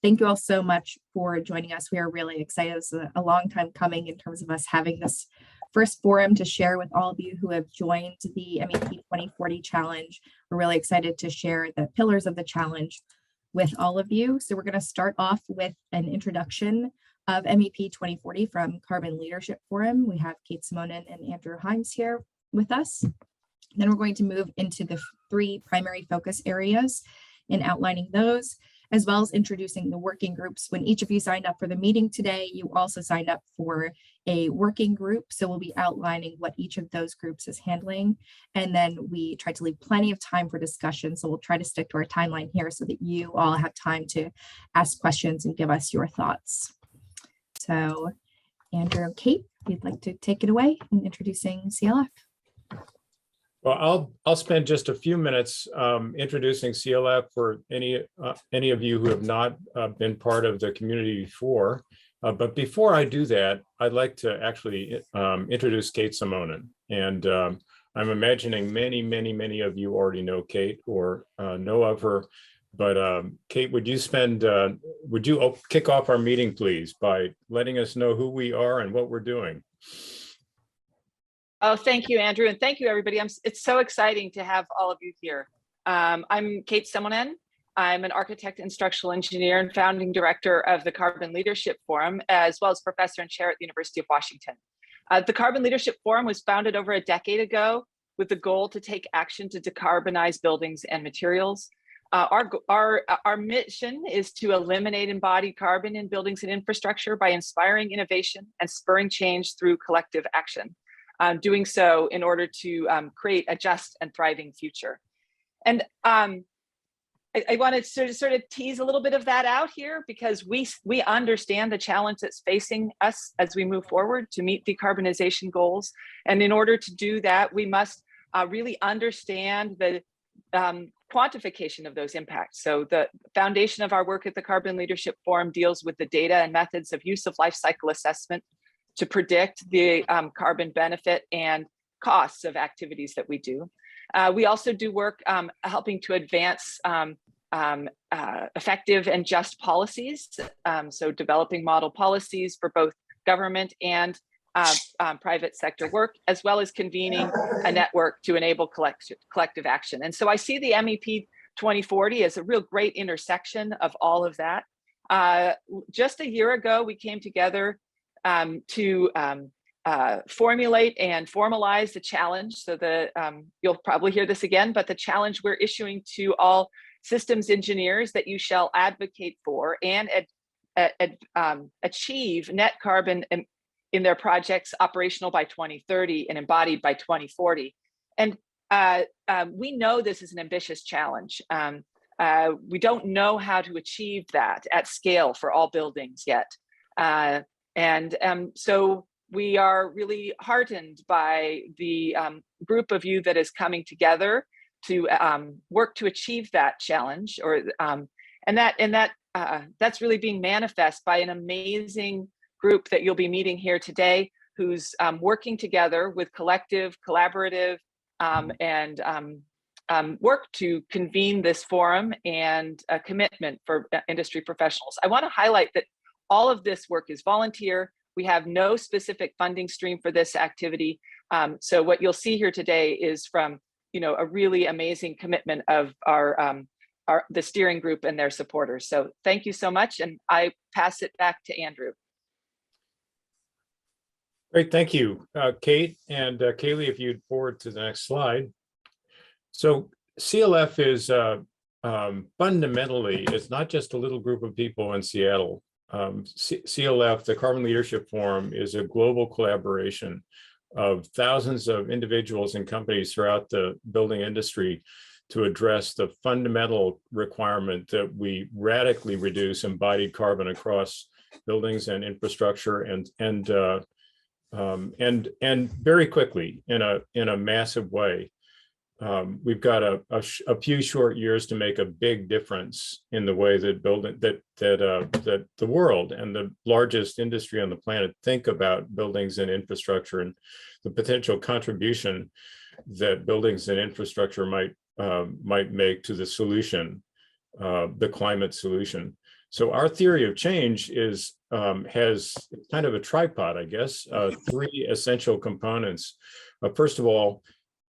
thank you all so much for joining us. We are really excited. It's a long time coming in terms of us having this first forum to share with all of you who have joined the MEP 2040 challenge. We're really excited to share the pillars of the challenge with all of you. So we're going to start off with an introduction of MEP 2040 from Carbon Leadership Forum. We have Kate Simone and Andrew Himes here with us. Then we're going to move into the 3 primary focus areas in outlining those, as well as introducing the working groups. When each of you signed up for the meeting today, you also signed up for a working group. So we'll be outlining what each of those groups is handling. And then we try to leave plenty of time for discussion. So we'll try to stick to our timeline here so that you all have time to ask questions and give us your thoughts. So Andrew, Kate, if you'd like to take it away in introducing CLF. Well, I'll spend just a few minutes introducing CLF for any of you who have not been part of the community before. But before I do that, I'd like to actually introduce Kate Simone. And I'm imagining many of you already know Kate or know of her. But Kate, would you kick off our meeting, please, by letting us know who we are and what we're doing? Oh, thank you, Andrew, and thank you, everybody. It's so exciting to have all of you here. I'm Kate Simone. I'm an architect and structural engineer and founding director of the Carbon Leadership Forum, as well as professor and chair at the University of Washington. The Carbon Leadership Forum was founded over a decade ago with the goal to take action to decarbonize buildings and materials. Our mission is to eliminate embodied carbon in buildings and infrastructure by inspiring innovation and spurring change through collective action. Doing so in order to create a just and thriving future. And I wanted to sort of tease a little bit of that out here because we understand the challenge that's facing us as we move forward to meet decarbonization goals. And in order to do that, we must really understand the quantification of those impacts. So the foundation of our work at the Carbon Leadership Forum deals with the data and methods of use of life cycle assessment to predict the carbon benefit and costs of activities that we do. We also do work helping to advance effective and just policies. So developing model policies for both government and private sector work, as well as convening a network to enable collective action. And so I see the MEP 2040 as a real great intersection of all of that. Just a year ago, we came together to formulate and formalize the challenge. So you'll probably hear this again, but the challenge we're issuing to all systems engineers that you shall advocate for and achieve net carbon in their projects operational by 2030 and embodied by 2040. And we know this is an ambitious challenge. We don't know how to achieve that at scale for all buildings yet. So we are really heartened by the group of you that is coming together to work to achieve that challenge, that's really being manifest by an amazing group that you'll be meeting here today, who's working together with collective, collaborative, work to convene this forum and a commitment for industry professionals. I want to highlight that all of this work is volunteer. We have no specific funding stream for this activity. So what you'll see here today is from a really amazing commitment of the steering group and their supporters. So thank you so much, and I pass it back to Andrew. Great, thank you, Kate. And Kaylee, if you'd forward to the next slide. So CLF is fundamentally, it's not just a little group of people in Seattle. CLF, the Carbon Leadership Forum, is a global collaboration of thousands of individuals and companies throughout the building industry to address the fundamental requirement that we radically reduce embodied carbon across buildings and infrastructure, and very quickly in a massive way. We've got a few short years to make a big difference in the way that that the world and the largest industry on the planet think about buildings and infrastructure, and the potential contribution that buildings and infrastructure might make to the solution, the climate solution. So our theory of change is has kind of a tripod, I guess, three essential components. First of all,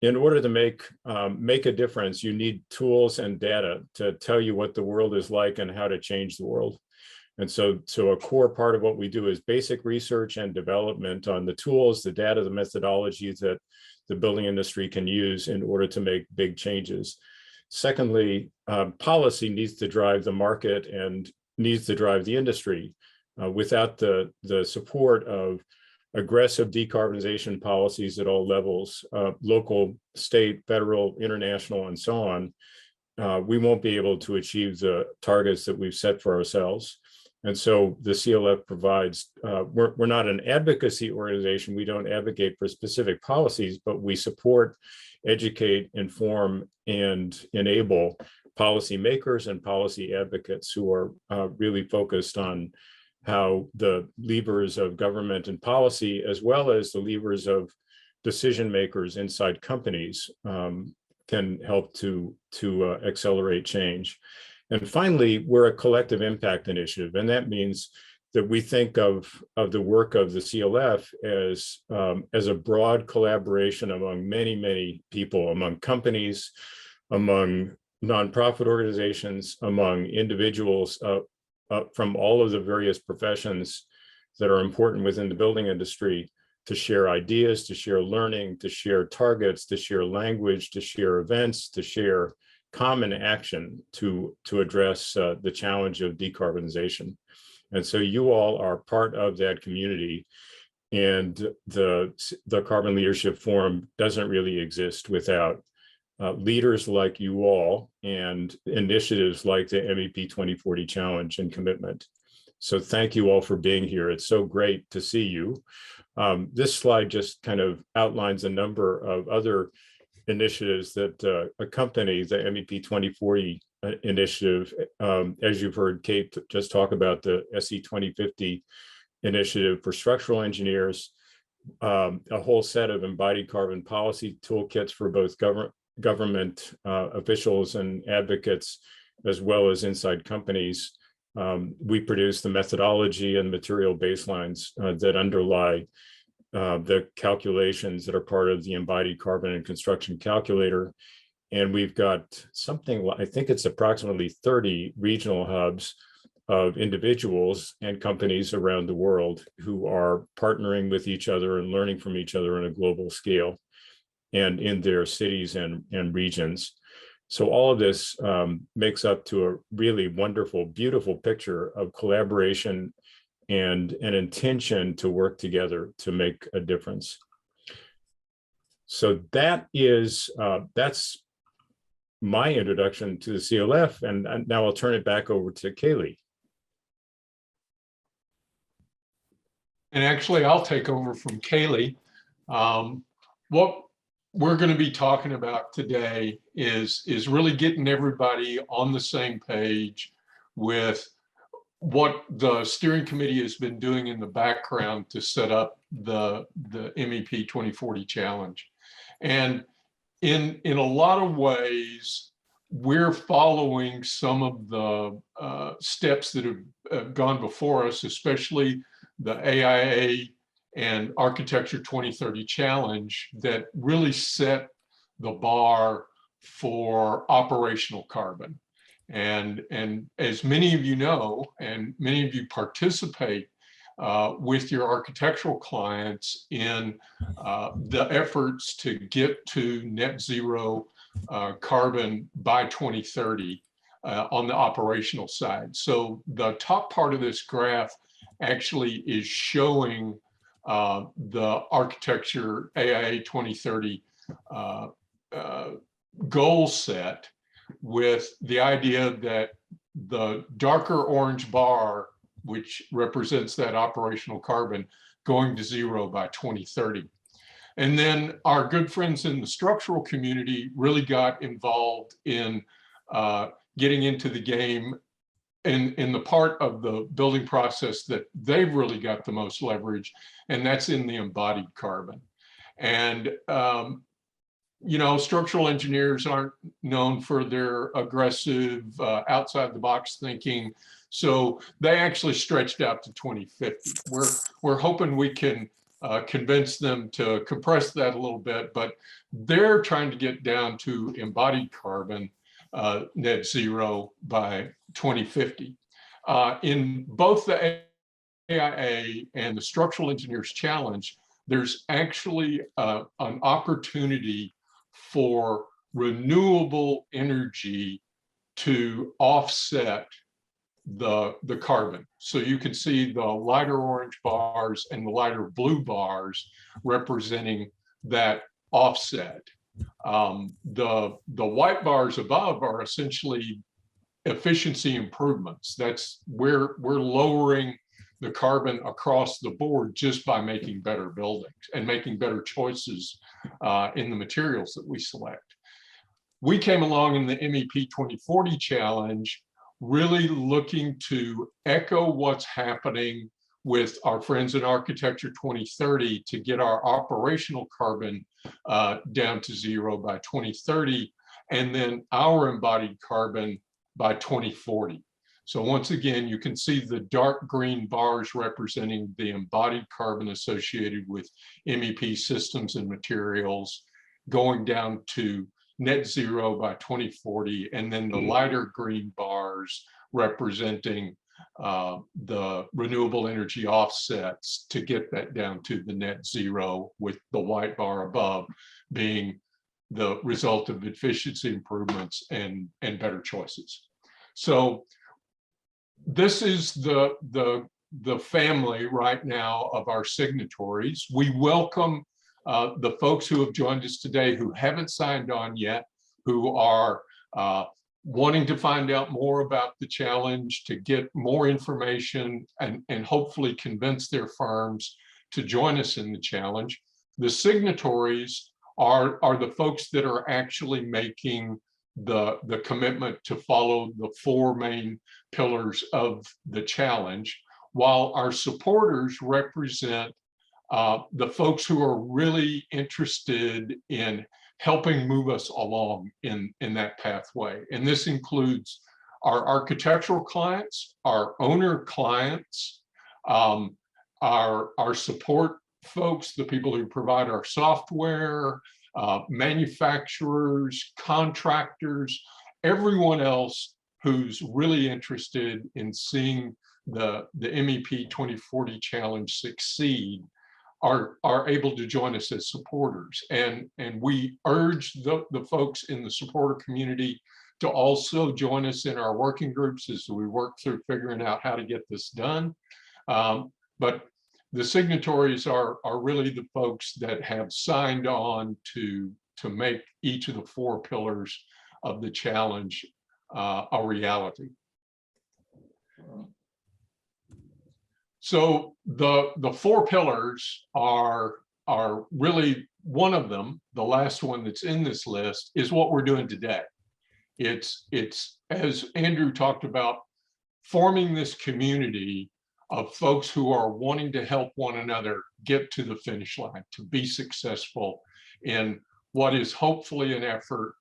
in order to make a difference, you need tools and data to tell you what the world is like and how to change the world. And so a core part of what we do is basic research and development on the tools, the data, the methodologies that the building industry can use in order to make big changes. Secondly, policy needs to drive the market and needs to drive the industry. Without the support of aggressive decarbonization policies at all levels, local, state, federal, international, and so on, we won't be able to achieve the targets that we've set for ourselves. And so the CLF provides, we're not an advocacy organization. We don't advocate for specific policies, but we support, educate, inform, and enable policymakers and policy advocates who are really focused on how the levers of government and policy, as well as the levers of decision makers inside companies, can help to accelerate change. And finally, we're a collective impact initiative, and that means that we think of the work of the CLF as a broad collaboration among many people, among companies, among nonprofit organizations, among individuals from all of the various professions that are important within the building industry, to share ideas, to share learning, to share targets, to share language, to share events, to share common action to address the challenge of decarbonization. And so you all are part of that community, and the Carbon Leadership Forum doesn't really exist without leaders like you all and initiatives like the MEP 2040 Challenge and commitment. So thank you all for being here. It's so great to see you. This slide just kind of outlines a number of other initiatives that accompany the MEP 2040 initiative. As you've heard Kate just talk about, the SE 2050 initiative for structural engineers, a whole set of embodied carbon policy toolkits for both government officials and advocates, as well as inside companies. We produce the methodology and material baselines that underlie the calculations that are part of the embodied carbon and construction calculator. And we've got something, I think it's approximately 30 regional hubs of individuals and companies around the world who are partnering with each other and learning from each other on a global scale and in their cities and regions. So all of this makes up to a really wonderful, beautiful picture of collaboration and an intention to work together to make a difference. So that's my introduction to the CLF, and now I'll turn it back over to Kaylee. And actually, I'll take over from Kaylee. What we're going to be talking about today is really getting everybody on the same page with what the steering committee has been doing in the background to set up the MEP 2040 challenge. And in a lot of ways, we're following some of the steps that have gone before us, especially the AIA and Architecture 2030 challenge that really set the bar for operational carbon. And as many of you know, and many of you participate with your architectural clients in the efforts to get to net zero carbon by 2030 on the operational side. So the top part of this graph actually is showing the architecture AIA 2030 goal set, with the idea that the darker orange bar, which represents that operational carbon, going to zero by 2030. And then our good friends in the structural community really got involved in getting into the game in the part of the building process that they've really got the most leverage, and that's in the embodied carbon. And you know, structural engineers aren't known for their aggressive, outside the box thinking. So they actually stretched out to 2050. We're hoping we can convince them to compress that a little bit, but they're trying to get down to embodied carbon net zero by 2050. In both the AIA and the Structural Engineers Challenge, there's actually an opportunity for renewable energy to offset the carbon. So you can see the lighter orange bars and the lighter blue bars representing that offset. The white bars above are essentially efficiency improvements. That's where we're lowering the carbon across the board just by making better buildings and making better choices in the materials that we select. We came along in the MEP 2040 challenge, really looking to echo what's happening with our friends in Architecture 2030 to get our operational carbon down to zero by 2030, and then our embodied carbon by 2040. So once again, you can see the dark green bars representing the embodied carbon associated with MEP systems and materials going down to net zero by 2040, and then the lighter green bars representing the renewable energy offsets to get that down to the net zero, with the white bar above being the result of efficiency improvements and better choices. So this is the family right now of our signatories. We welcome the folks who have joined us today who haven't signed on yet, who are wanting to find out more about the challenge, to get more information, and hopefully convince their firms to join us in the challenge. The signatories are the folks that are actually making the commitment to follow the 4 main pillars of the challenge, while our supporters represent the folks who are really interested in helping move us along in that pathway. And this includes our architectural clients, our owner clients, our support folks, the people who provide our software, manufacturers, contractors, everyone else who's really interested in seeing the MEP 2040 challenge succeed are able to join us as supporters. And we urge the folks in the supporter community to also join us in our working groups as we work through figuring out how to get this done. But the signatories are really the folks that have signed on to make each of the 4 pillars of the challenge a reality. So the 4 pillars are really, one of them, the last one that's in this list, is what we're doing today. It's as Andrew talked about, forming this community of folks who are wanting to help one another get to the finish line, to be successful in what is hopefully an effort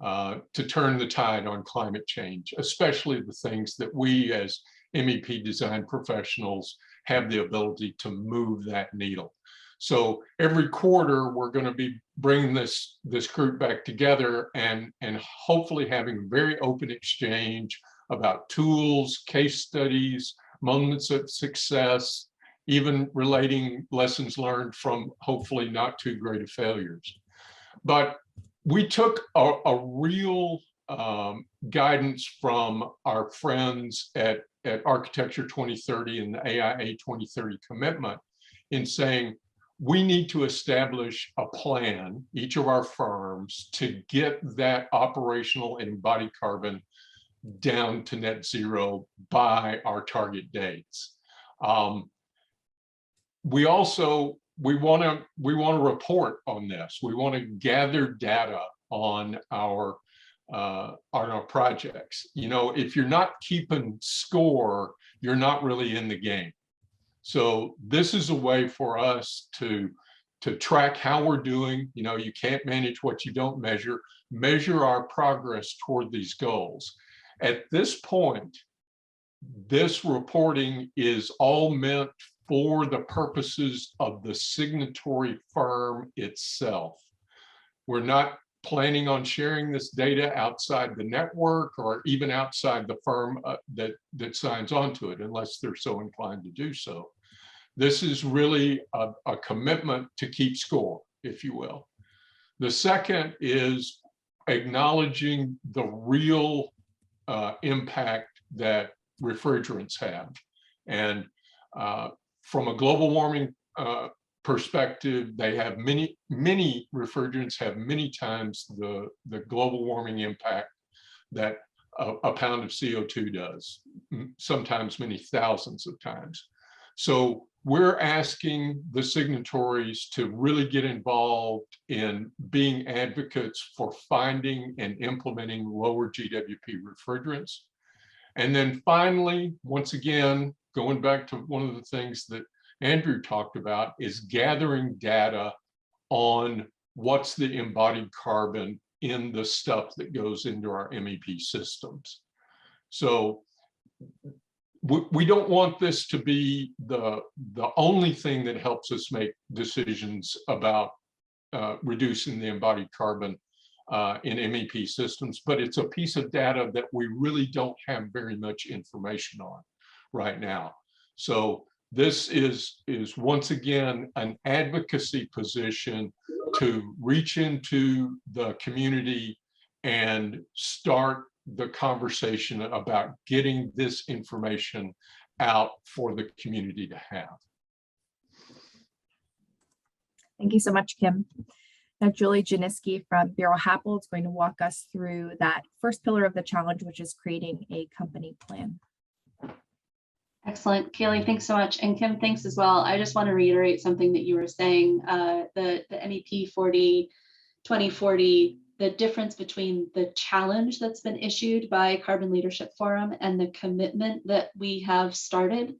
to turn the tide on climate change, especially the things that we as MEP design professionals have the ability to move that needle. So every quarter, we're going to be bringing this group back together and hopefully having a very open exchange about tools, case studies, moments of success, even relating lessons learned from hopefully not too great of failures. But we took a real guidance from our friends at Architecture 2030 and the AIA 2030 commitment in saying, we need to establish a plan, each of our firms, to get that operational and embodied carbon down to net zero by our target dates. We want to report on this. We want to gather data on our projects. You know, if you're not keeping score, you're not really in the game. So this is a way for us to track how we're doing. You know, you can't manage what you don't measure. Measure our progress toward these goals. At this point, this reporting is all meant for the purposes of the signatory firm itself. We're not planning on sharing this data outside the network or even outside the firm that signs onto it, unless they're so inclined to do so. This is really a commitment to keep score, if you will. The second is acknowledging the real impact that refrigerants have. And from a global warming perspective, they have many refrigerants have many times the global warming impact that a pound of CO2 does, sometimes many thousands of times. So we're asking the signatories to really get involved in being advocates for finding and implementing lower GWP refrigerants. And then finally, once again, going back to one of the things that Andrew talked about, is gathering data on what's the embodied carbon in the stuff that goes into our MEP systems. So we don't want this to be the only thing that helps us make decisions about reducing the embodied carbon in MEP systems, but it's a piece of data that we really don't have very much information on right now. So this is once again an advocacy position to reach into the community and start the conversation about getting this information out for the community to have. Thank you so much, Kim. Now, Julie Janiski from Bureau Happold is going to walk us through that first pillar of the challenge, which is creating a company plan. Excellent. Kaylee, thanks so much. And Kim, thanks as well. I just want to reiterate something that you were saying, the MEP 2040, the difference between the challenge that's been issued by Carbon Leadership Forum and the commitment that we have started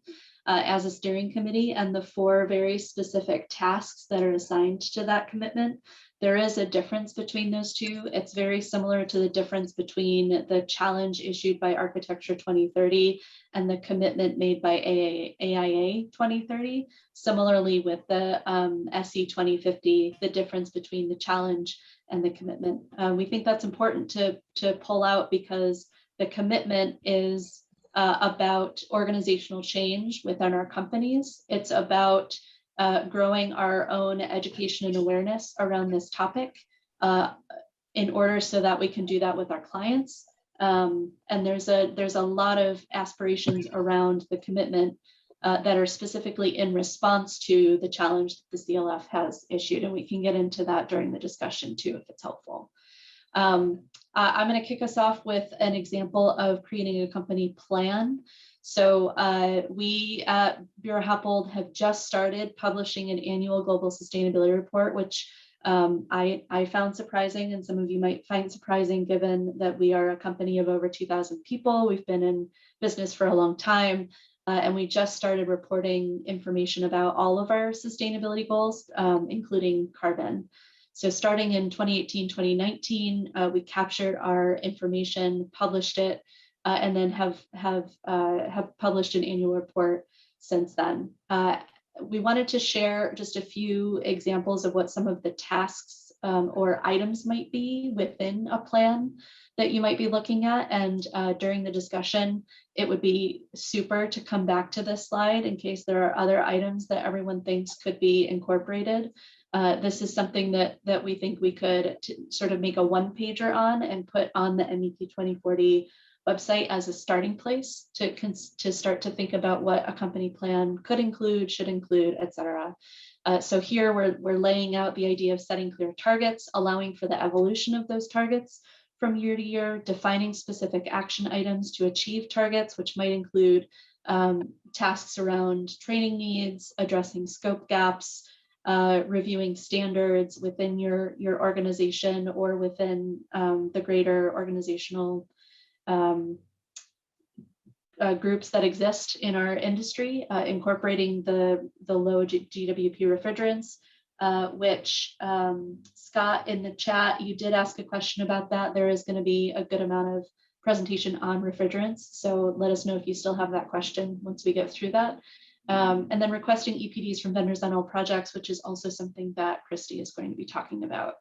as a steering committee and the 4 very specific tasks that are assigned to that commitment. There is a difference between those two. It's very similar to the difference between the challenge issued by Architecture 2030 and the commitment made by AIA 2030. Similarly with the SE 2050, the difference between the challenge and the commitment. We think that's important to pull out because the commitment is about organizational change within our companies. It's about growing our own education and awareness around this topic in order so that we can do that with our clients. And there's a lot of aspirations around the commitment that are specifically in response to the challenge that the CLF has issued. And we can get into that during the discussion too, if it's helpful. I'm going to kick us off with an example of creating a company plan. So we at Bureau Happold have just started publishing an annual global sustainability report, which I found surprising, and some of you might find surprising given that we are a company of over 2,000 people. We've been in business for a long time, and we just started reporting information about all of our sustainability goals, including carbon. So starting in 2018, 2019, we captured our information, published it, and then have published an annual report since then. We wanted to share just a few examples of what some of the tasks or items might be within a plan that you might be looking at. And during the discussion, it would be super to come back to this slide in case there are other items that everyone thinks could be incorporated. This is something that we think we could sort of make a one-pager on and put on the MEP 2040 website as a starting place to start to think about what a company plan could include, should include, et cetera. So here we're laying out the idea of setting clear targets, allowing for the evolution of those targets from year to year, defining specific action items to achieve targets, which might include tasks around training needs, addressing scope gaps, reviewing standards within your organization or within the greater organizational groups that exist in our industry, incorporating the low GWP refrigerants, which Scott in the chat, you did ask a question about that. There is going to be a good amount of presentation on refrigerants. So let us know if you still have that question once we get through that. And then requesting EPDs from vendors on all projects, which is also something that Christy is going to be talking about.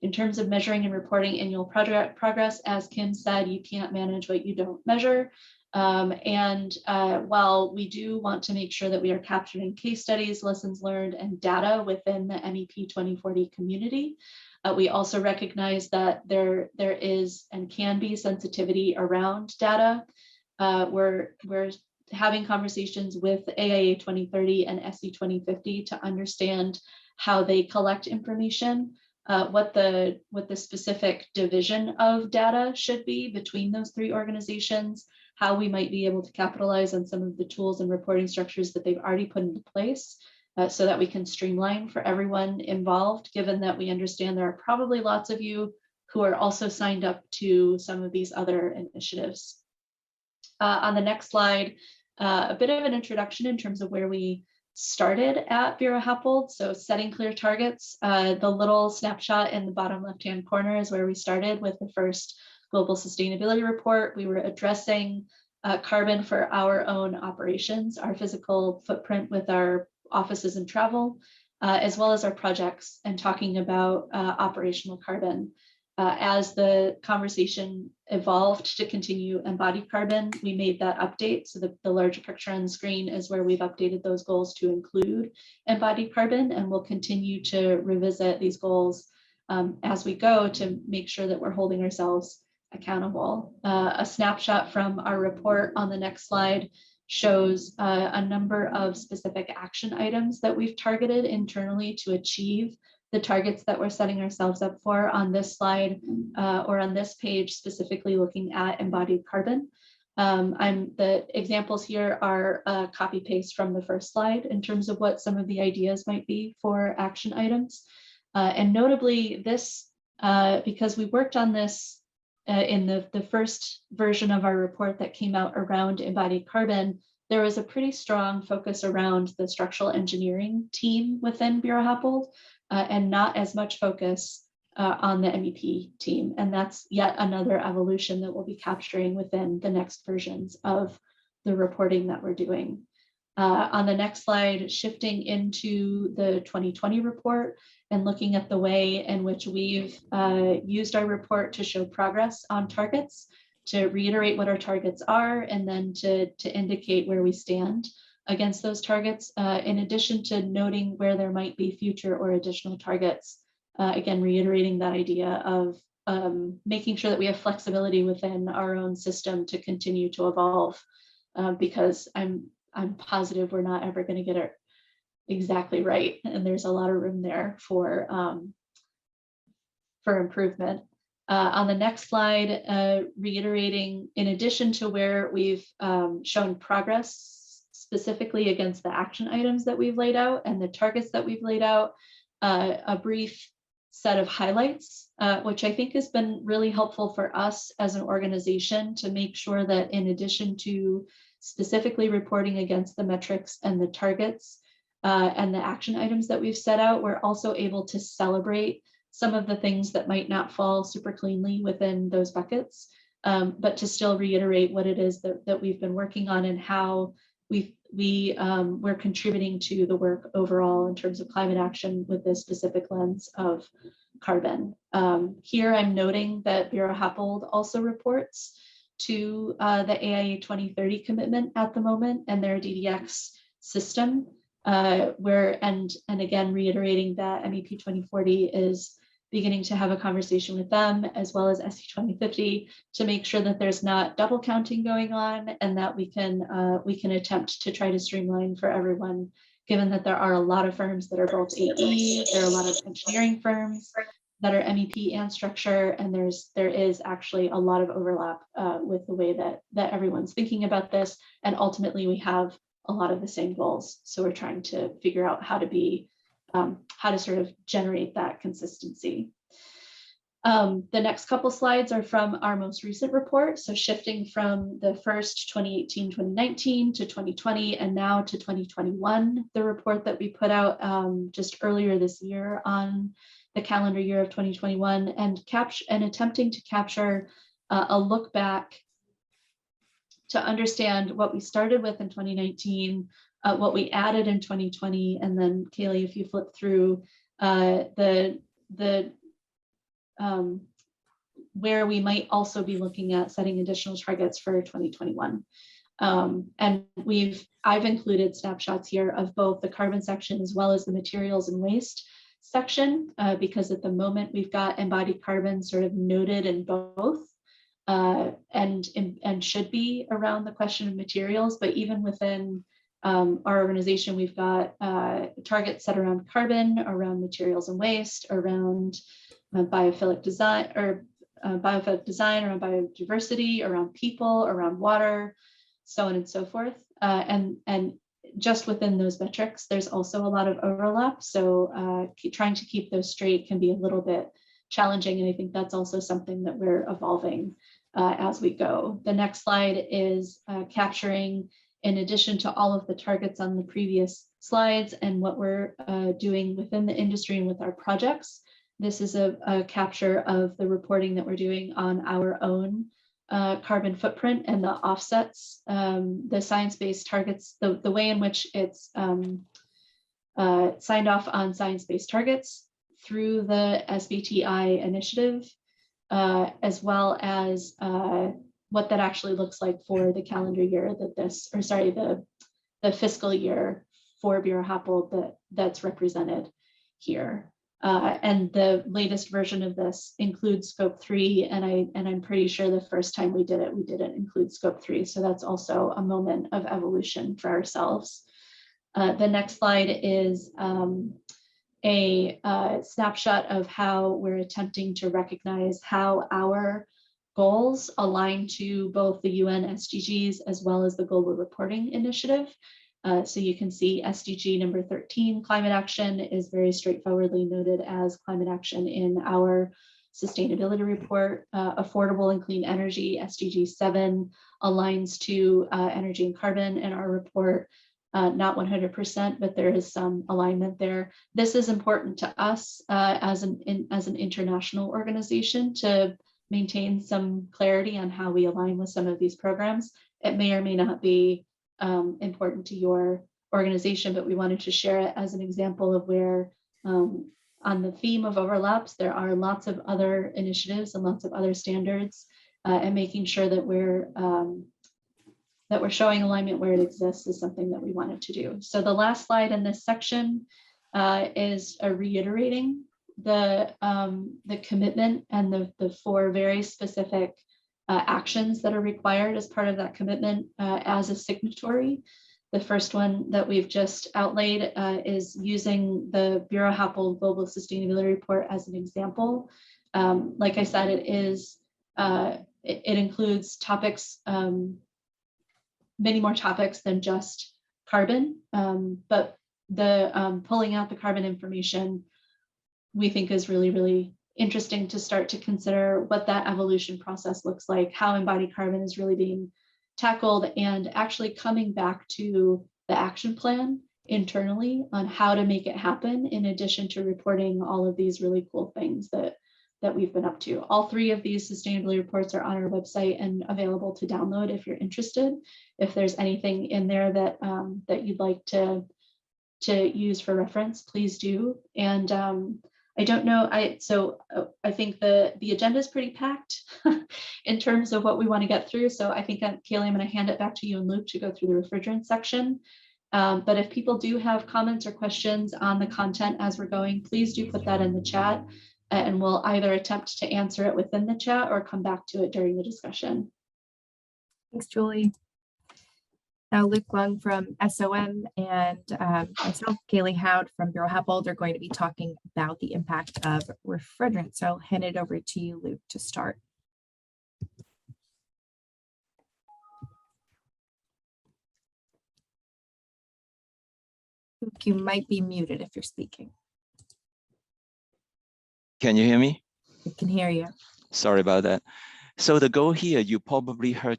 In terms of measuring and reporting annual project progress, as Kim said, you can't manage what you don't measure. While we do want to make sure that we are capturing case studies, lessons learned, and data within the MEP 2040 community, we also recognize that there is and can be sensitivity around data. We're having conversations with AIA 2030 and SC 2050 to understand how they collect information, what the specific division of data should be between those three organizations, how we might be able to capitalize on some of the tools and reporting structures that they've already put into place, so that we can streamline for everyone involved, given that we understand there are probably lots of you who are also signed up to some of these other initiatives. On the next slide, a bit of an introduction in terms of where we started at Bureau Happold. So setting clear targets, the little snapshot in the bottom left-hand corner is where we started with the first global sustainability report. We were addressing carbon for our own operations, our physical footprint with our offices and travel, as well as our projects, and talking about operational carbon. As the conversation evolved to continue embodied carbon, we made that update. So the larger picture on the screen is where we've updated those goals to include embodied carbon, and we'll continue to revisit these goals as we go to make sure that we're holding ourselves accountable. A snapshot from our report on the next slide shows a number of specific action items that we've targeted internally to achieve the targets that we're setting ourselves up for on this slide, or on this page, specifically looking at embodied carbon. The examples here are a copy paste from the first slide in terms of what some of the ideas might be for action items. And notably this, because we worked on this in the first version of our report that came out around embodied carbon, there was a pretty strong focus around the structural engineering team within Bureau Happold, and not as much focus on the MEP team. And that's yet another evolution that we'll be capturing within the next versions of the reporting that we're doing. On the next slide, shifting into the 2020 report and looking at the way in which we've used our report to show progress on targets, to reiterate what our targets are, and then to indicate where we stand against those targets, in addition to noting where there might be future or additional targets. Again, reiterating that idea of making sure that we have flexibility within our own system to continue to evolve, because I'm positive we're not ever going to get it exactly right, and there's a lot of room there for improvement. On the next slide, reiterating, in addition to where we've shown progress specifically against the action items that we've laid out and the targets that we've laid out, a brief set of highlights, which I think has been really helpful for us as an organization to make sure that in addition to specifically reporting against the metrics and the targets and the action items that we've set out, we're also able to celebrate some of the things that might not fall super cleanly within those buckets, but to still reiterate what it is that we've been working on and how we're contributing to the work overall in terms of climate action with this specific lens of carbon. Here I'm noting that Bureau Happold also reports to the AIA 2030 commitment at the moment and their DDX system, and again reiterating that MEP 2040 is beginning to have a conversation with them as well as SC 2050 to make sure that there's not double counting going on, and that we can attempt to try to streamline for everyone, given that there are a lot of firms that are both AE, there are a lot of engineering firms that are MEP and structure, and there is actually a lot of overlap with the way that everyone's thinking about this, and ultimately we have a lot of the same goals. So we're trying to figure out how to sort of generate that consistency. The next couple slides are from our most recent report. So shifting from the first 2018, 2019 to 2020, and now to 2021, the report that we put out just earlier this year on the calendar year of 2021, and attempting to capture a look back to understand what we started with in 2019, what we added in 2020, and then Kaylee, if you flip through where we might also be looking at setting additional targets for 2021. And I've included snapshots here of both the carbon section as well as the materials and waste section, because at the moment we've got embodied carbon sort of noted in both, and should be around the question of materials. But even within our organization, we've got targets set around carbon, around materials and waste, around biophilic design, around biodiversity, around people, around water, so on and so forth. And just within those metrics, there's also a lot of overlap. So trying to keep those straight can be a little bit challenging. And I think that's also something that we're evolving as we go. The next slide is capturing, in addition to all of the targets on the previous slides and what we're doing within the industry and with our projects. This is a capture of the reporting that we're doing on our own carbon footprint and the offsets, the science-based targets, the way in which it's signed off on science-based targets through the SBTI initiative, as well as what that actually looks like for the calendar year that the fiscal year for Bureau Happold that's represented here. And the latest version of this includes scope 3, and I'm pretty sure the first time we didn't include scope 3. So that's also a moment of evolution for ourselves. The next slide is a snapshot of how we're attempting to recognize how our goals align to both the UN SDGs as well as the Global Reporting Initiative. So you can see SDG number 13, climate action, is very straightforwardly noted as climate action in our sustainability report. Affordable and clean energy, SDG 7, aligns to energy and carbon in our report. Not 100%, but there is some alignment there. This is important to us as an international organization to maintain some clarity on how we align with some of these programs. It may or may not be important to your organization, but we wanted to share it as an example of where on the theme of overlaps, there are lots of other initiatives and lots of other standards, and making sure that we're showing alignment where it exists is something that we wanted to do. So the last slide in this section is reiterating the commitment and the 4 very specific actions that are required as part of that commitment as a signatory. The first one that we've just outlaid is using the Bureau Happold Global Sustainability Report as an example. Like I said, it includes topics, many more topics than just carbon, but the pulling out the carbon information we think is really, really interesting to start to consider what that evolution process looks like, how embodied carbon is really being tackled, and actually coming back to the action plan internally on how to make it happen, in addition to reporting all of these really cool things that we've been up to. All 3 of these sustainability reports are on our website and available to download if you're interested. If there's anything in there that that you'd like to use for reference, please do. And I don't know, I think the agenda is pretty packed in terms of what we want to get through. So I think, Kaylee, I'm going to hand it back to you and Luke to go through the refrigerant section. But if people do have comments or questions on the content as we're going, please do put that in the chat, and we'll either attempt to answer it within the chat or come back to it during the discussion. Thanks, Julie. Now, Luke Lung from SOM and myself, Kaylee Howd from Bureau Happold, are going to be talking about the impact of refrigerants. So I'll hand it over to you, Luke, to start. Luke, you might be muted if you're speaking. Can you hear me? We can hear you. Sorry about that. So the goal here, you probably heard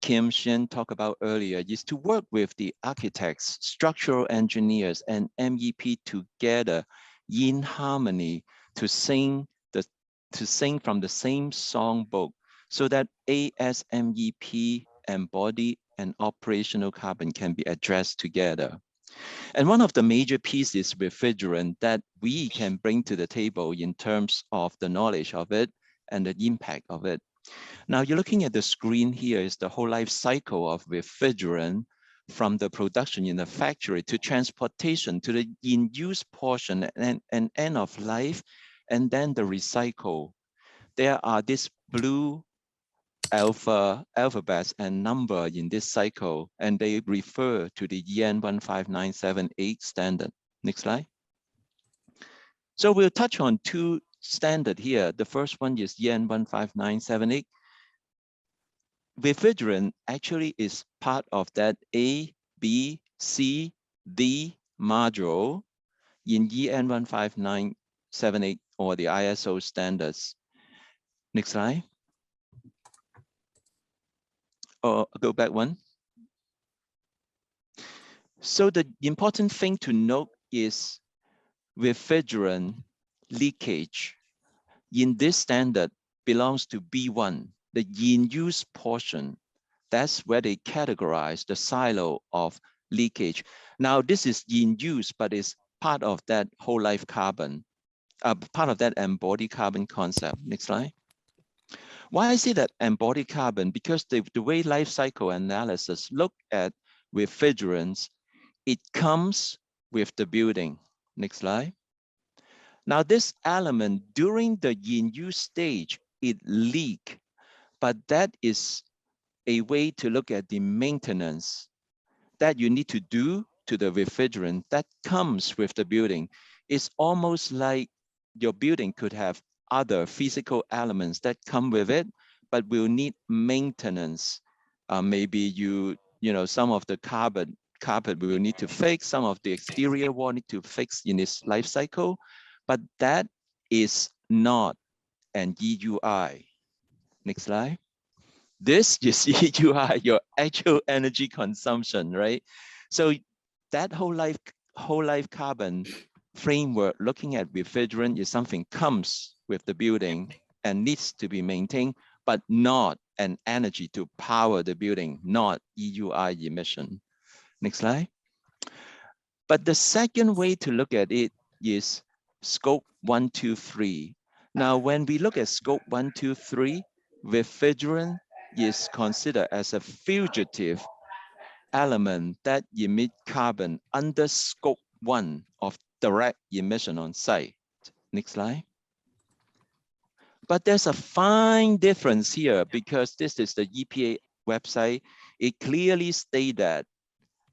Kim Shen talk about earlier, is to work with the architects, structural engineers, and MEP together in harmony to sing from the same songbook, so that ASMEP embodied and operational carbon can be addressed together. And one of the major pieces refrigerant that we can bring to the table in terms of the knowledge of it and the impact of it. Now you're looking at the screen here is the whole life cycle of refrigerant from the production in the factory to transportation to the in-use portion and end of life, and then the recycle. There are these blue alphabets and number in this cycle, and they refer to the EN 15978 standard. Next slide. So we'll touch on two standards here. The first one is EN 15978. Refrigerant actually is part of that A, B, C, D module in EN 15978 or the ISO standards. Next slide. Or go back one. So the important thing to note is refrigerant leakage in this standard belongs to B1, the in-use portion. That's where they categorize the silo of leakage. Now this is in use, but it's part of that whole life carbon, part of that embodied carbon concept. Next slide. Why I say that embodied carbon? Because the way life cycle analysis look at refrigerants, it comes with the building. Next slide. Now this element during the in-use stage, it leak, but that is a way to look at the maintenance that you need to do to the refrigerant that comes with the building. It's almost like your building could have other physical elements that come with it, but will need maintenance. Maybe some of the carpet will need to fix, some of the exterior wall need to fix in its life cycle, but that is not an EUI. Next slide. This is EUI, your actual energy consumption, right? So that whole life carbon framework looking at refrigerant is something comes with the building and needs to be maintained, but not an energy to power the building, not EUI emission. Next slide. But the second way to look at it is scope 1, 2, 3. Now, when we look at scope 1, 2, 3, refrigerant is considered as a fugitive element that emit carbon under scope 1 of direct emission on site. Next slide. But there's a fine difference here because this is the EPA website. It clearly states that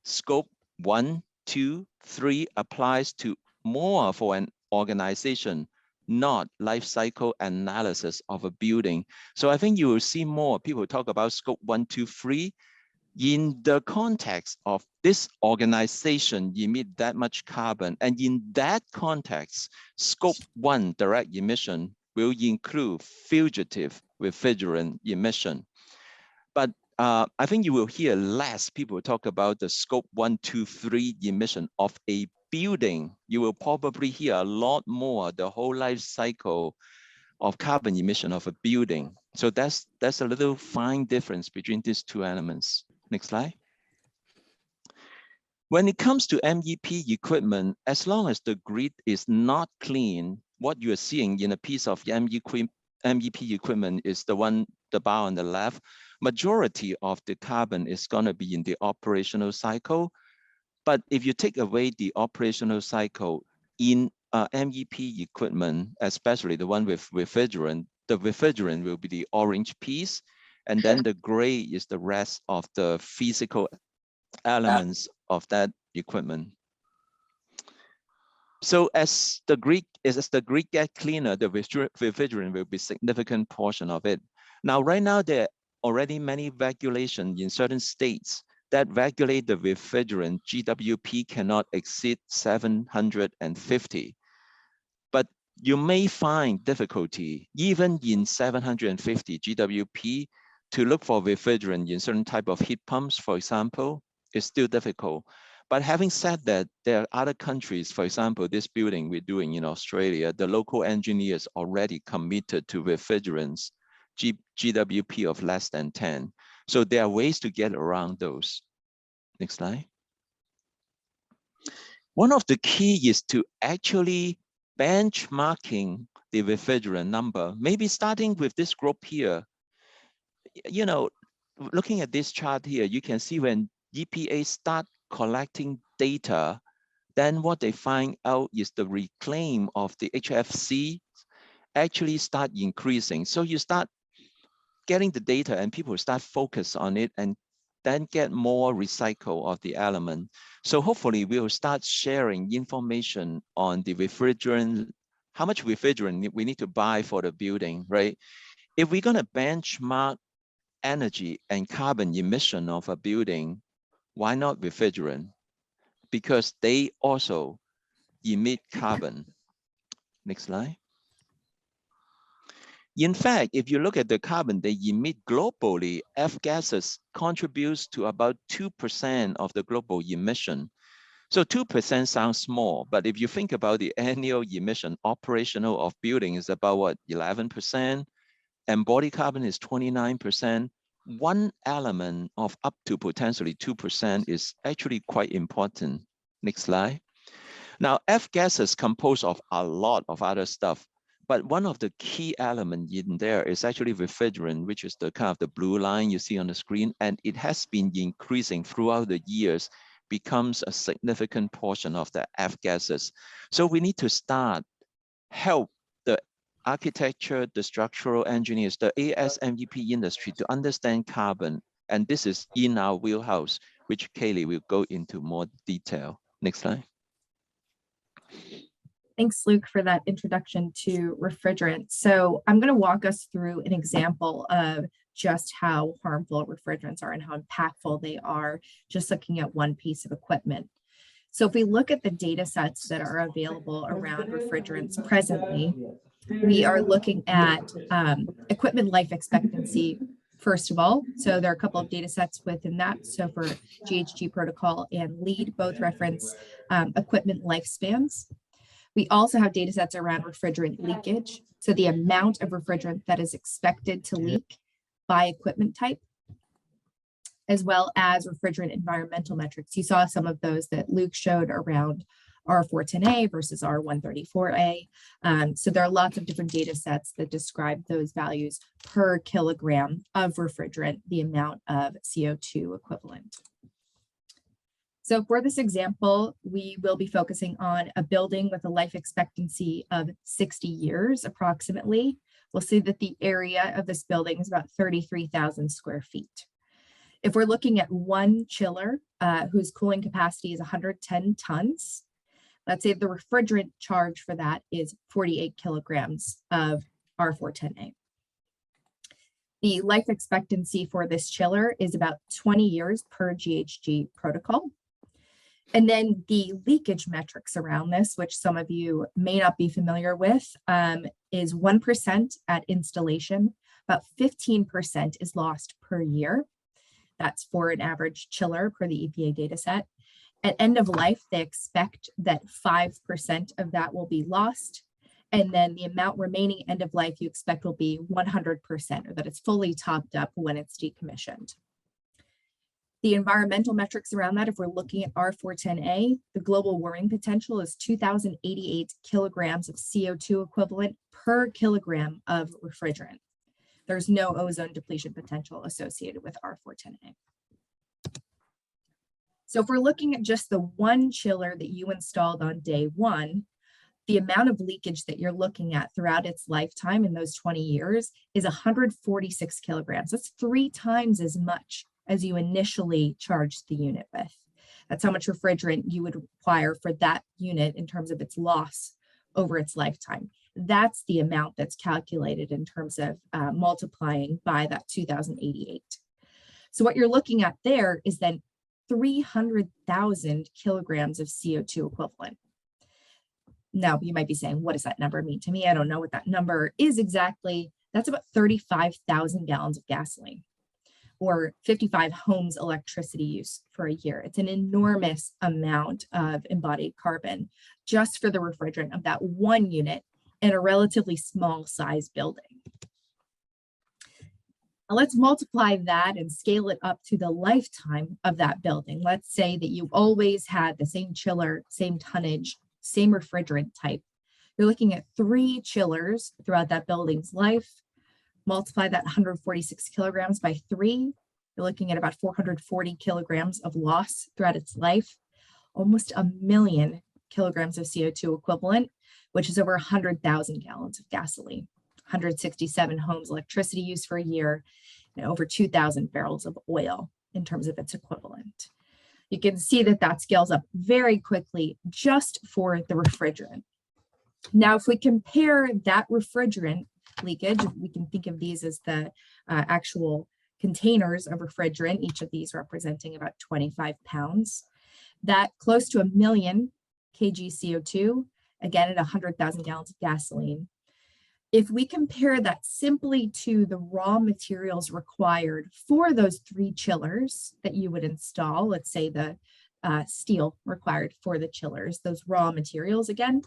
scope 1, 2, 3 applies to more for an organization, not life cycle analysis of a building. So I think you will see more people talk about scope 1, 2, 3 in the context of this organization emit that much carbon. And in that context, scope 1 direct emission will include fugitive refrigerant emission. But I think you will hear less people talk about the scope 1, 2, 3 emission of a building. You will probably hear a lot more the whole life cycle of carbon emission of a building. So that's a little fine difference between these two elements. Next slide. When it comes to MEP equipment, as long as the grid is not clean, what you are seeing in a piece of MEP equipment is the bar on the left. Majority of the carbon is going to be in the operational cycle. But if you take away the operational cycle in MEP equipment, especially the one with refrigerant, the refrigerant will be the orange piece. And then the gray is the rest of the physical elements of that equipment. So as the grid gets cleaner, the refrigerant will be a significant portion of it. Now, right now, there are already many regulations in certain states that regulate the refrigerant. GWP cannot exceed 750. But you may find difficulty, even in 750 GWP, to look for refrigerant in certain type of heat pumps, for example, is still difficult. But having said that, there are other countries, for example, this building we're doing in Australia, the local engineers already committed to refrigerants, GWP of less than 10. So there are ways to get around those. Next slide. One of the key is to actually benchmarking the refrigerant number, maybe starting with this group here. You know, looking at this chart here, you can see when EPA start collecting data, then what they find out is the reclaim of the HFC actually start increasing. So you start getting the data and people start focus on it and then get more recycle of the element. So hopefully we'll start sharing information on the refrigerant, how much refrigerant we need to buy for the building, right? If we're gonna benchmark energy and carbon emission of a building, why not refrigerant? Because they also emit carbon. Next slide. In fact, if you look at the carbon they emit globally, F gases contributes to about 2% of the global emission. So 2% sounds small, but if you think about the annual emission operational of building is about what, 11%? Embodied carbon is 29%. One element of up to potentially 2% is actually quite important. Next slide. Now, F gases compose of a lot of other stuff, but one of the key elements in there is actually refrigerant, which is the kind of the blue line you see on the screen, and it has been increasing throughout the years, becomes a significant portion of the F gases. So we need to start help the architecture, the structural engineers, the ASMEP industry to understand carbon, and this is in our wheelhouse, which Kaylee will go into more detail. Next slide. Thanks, Luke, for that introduction to refrigerants. So I'm going to walk us through an example of just how harmful refrigerants are and how impactful they are, just looking at one piece of equipment. So if we look at the data sets that are available around refrigerants presently, we are looking at equipment life expectancy, first of all. So there are a couple of data sets within that. So for GHG protocol and LEED, both reference equipment lifespans. We also have data sets around refrigerant leakage. So the amount of refrigerant that is expected to leak by equipment type, as well as refrigerant environmental metrics. You saw some of those that Luke showed around R410A versus R134A. So there are lots of different data sets that describe those values per kilogram of refrigerant, the amount of CO2 equivalent. So for this example, we will be focusing on a building with a life expectancy of 60 years approximately. We'll see that the area of this building is about 33,000 square feet. If we're looking at one chiller whose cooling capacity is 110 tons, let's say the refrigerant charge for that is 48 kilograms of R410A. The life expectancy for this chiller is about 20 years per GHG protocol. And then the leakage metrics around this, which some of you may not be familiar with, is 1% at installation. About 15% is lost per year. That's for an average chiller per the EPA data set. At end of life, they expect that 5% of that will be lost. And then the amount remaining end of life you expect will be 100%, or that it's fully topped up when it's decommissioned. The environmental metrics around that, if we're looking at R410A, the global warming potential is 2,088 kilograms of CO2 equivalent per kilogram of refrigerant. There's no ozone depletion potential associated with R410A. So if we're looking at just the one chiller that you installed on day one, the amount of leakage that you're looking at throughout its lifetime in those 20 years is 146 kilograms. That's 3 times as much as you initially charged the unit with. That's how much refrigerant you would require for that unit in terms of its loss over its lifetime. That's the amount that's calculated in terms of multiplying by that 2,088. So what you're looking at there is then 300,000 kilograms of CO2 equivalent. Now, you might be saying, what does that number mean to me? I don't know what that number is exactly. That's about 35,000 gallons of gasoline, or 55 homes' electricity use for a year. It's an enormous amount of embodied carbon just for the refrigerant of that one unit in a relatively small size building. Now let's multiply that and scale it up to the lifetime of that building. Let's say that you always had the same chiller, same tonnage, same refrigerant type. You're looking at 3 chillers throughout that building's life. Multiply that 146 kilograms by 3. You're looking at about 440 kilograms of loss throughout its life, almost 1 million kilograms of CO2 equivalent, which is over 100,000 gallons of gasoline, 167 homes electricity use for a year, and over 2,000 barrels of oil in terms of its equivalent. You can see that that scales up very quickly just for the refrigerant. Now, if we compare that refrigerant leakage, we can think of these as the actual containers of refrigerant, each of these representing about 25 pounds. That close to 1 million kg CO2, again at 100,000 gallons of gasoline. If we compare that simply to the raw materials required for those 3 chillers that you would install, let's say the steel required for the chillers, those raw materials again,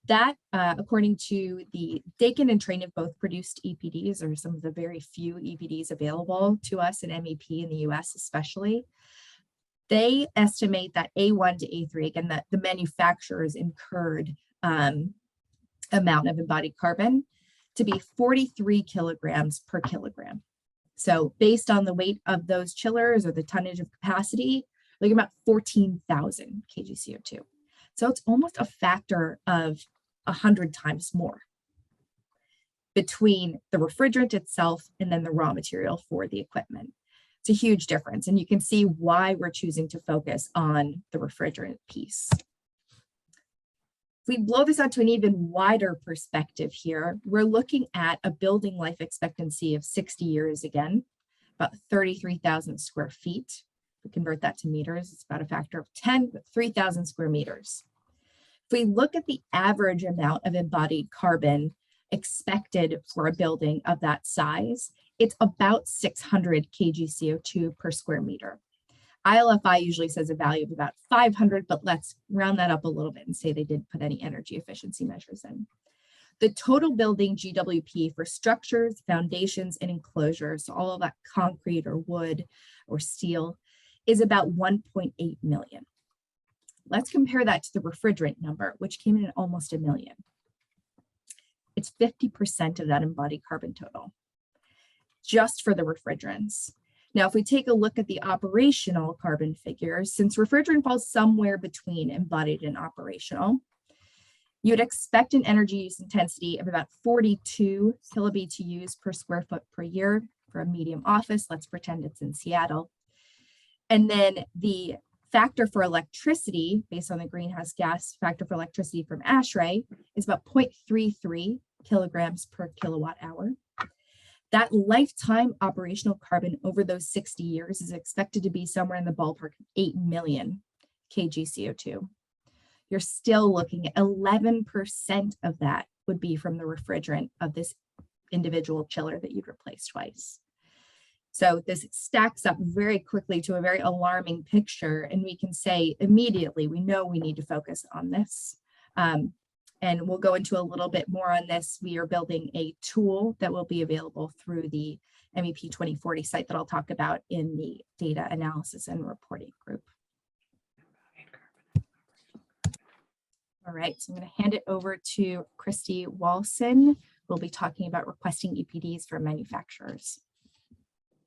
that according to the Dakin and Train have both produced EPDs, or some of the very few EPDs available to us in MEP in the US especially. They estimate that A1 to A3, again, that the manufacturer's incurred amount of embodied carbon to be 43 kilograms per kilogram. So based on the weight of those chillers or the tonnage of capacity, like about 14,000 kg CO2. So it's almost a factor of 100 times more between the refrigerant itself and then the raw material for the equipment. It's a huge difference, and you can see why we're choosing to focus on the refrigerant piece. If we blow this out to an even wider perspective here, we're looking at a building life expectancy of 60 years again, about 33,000 square feet. If we convert that to meters, it's about a factor of 10, but 3,000 square meters. If we look at the average amount of embodied carbon expected for a building of that size, it's about 600 kg CO2 per square meter. ILFI usually says a value of about 500, but let's round that up a little bit and say they didn't put any energy efficiency measures in. The total building GWP for structures, foundations, and enclosures, so all of that concrete or wood or steel, is about 1.8 million. Let's compare that to the refrigerant number, which came in at almost 1 million. It's 50% of that embodied carbon total, just for the refrigerants. Now, if we take a look at the operational carbon figures, since refrigerant falls somewhere between embodied and operational, you'd expect an energy use intensity of about 42 kilobTUs per square foot per year for a medium office. Let's pretend it's in Seattle. And then the factor for electricity, based on the greenhouse gas factor for electricity from ASHRAE, is about 0.33 kilograms per kilowatt hour. That lifetime operational carbon over those 60 years is expected to be somewhere in the ballpark of 8 million kg CO2. You're still looking at 11% of that would be from the refrigerant of this individual chiller that you'd replace twice. So this stacks up very quickly to a very alarming picture, and we can say immediately, we know we need to focus on this. And we'll go into a little bit more on this. We are building a tool that will be available through the MEP 2040 site that I'll talk about in the data analysis and reporting group. All right, so I'm going to hand it over to Christy Walson. We'll be talking about requesting EPDs for manufacturers.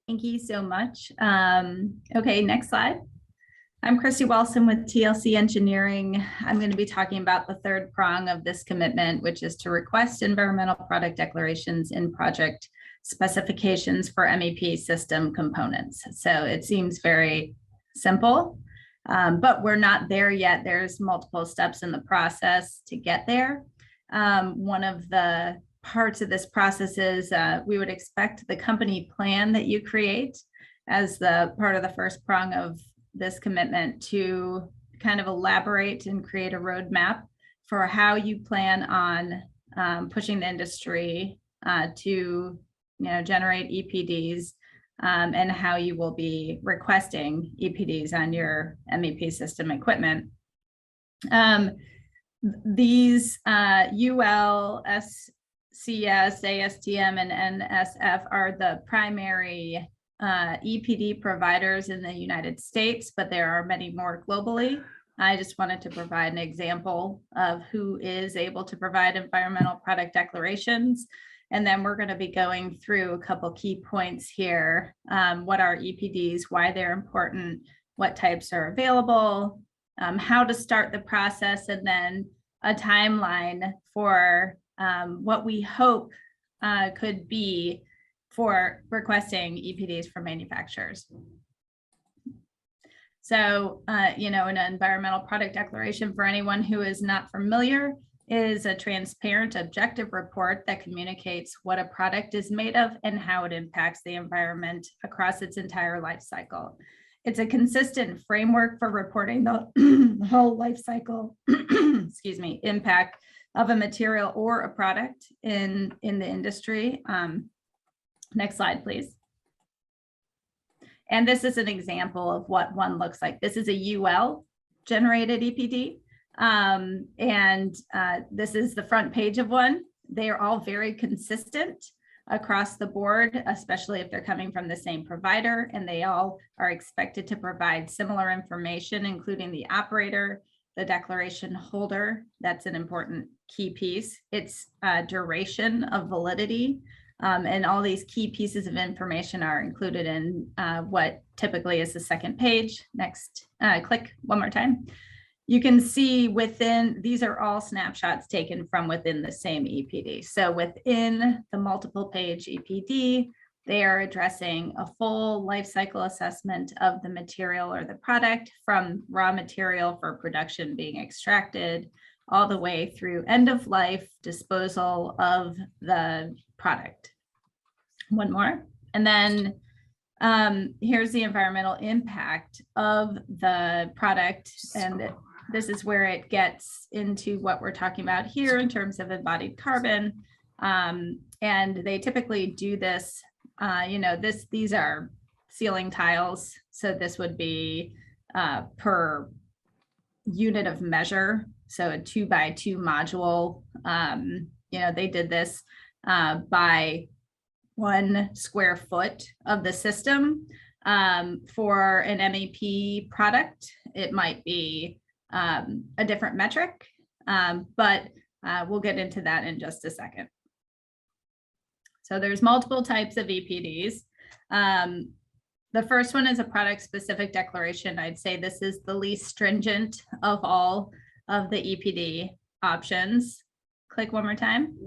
Thank you so much. Okay, next slide. I'm Christy Wilson with TLC Engineering. I'm going to be talking about the third prong of this commitment, which is to request environmental product declarations in project specifications for MEP system components. So it seems very simple, but we're not there yet. There's multiple steps in the process to get there. One of the parts of this process is we would expect the company plan that you create as the part of the first prong of this commitment to kind of elaborate and create a roadmap for how you plan on pushing the industry to generate EPDs and how you will be requesting EPDs on your MEP system equipment. These UL CS, ASTM, and NSF are the primary EPD providers in the United States, but there are many more globally. I just wanted to provide an example of who is able to provide environmental product declarations. And then we're going to be going through a couple key points here. What are EPDs, why they're important, what types are available, how to start the process, and then a timeline for what we hope could be for requesting EPDs from manufacturers. So, you know, an environmental product declaration, for anyone who is not familiar, is a transparent, objective report that communicates what a product is made of and how it impacts the environment across its entire life cycle. It's a consistent framework for reporting the whole life cycle, excuse me, impact of a material or a product in the industry. Next slide, please. And this is an example of what one looks like. This is a UL generated EPD. This is the front page of one. They are all very consistent across the board, especially if they're coming from the same provider, and they all are expected to provide similar information, including the operator, the declaration holder. That's an important key piece. It's duration of validity. And all these key pieces of information are included in what typically is the second page. Next, click one more time. You can see within, these are all snapshots taken from within the same EPD. So within the multiple page EPD, they are addressing a full life cycle assessment of the material or the product, from raw material for production being extracted all the way through end of life disposal of the product. One more. And then here's the environmental impact of the product. And this is where it gets into what we're talking about here in terms of embodied carbon. And they typically do this, you know, these are ceiling tiles. So this would be per unit of measure. So a 2x2 module, you know, they did this by 1 square foot of the system. For an MEP product, it might be a different metric, but we'll get into that in just a second. So there's multiple types of EPDs. The first one is a product specific declaration. I'd say this is the least stringent of all of the EPD options. Click one more time.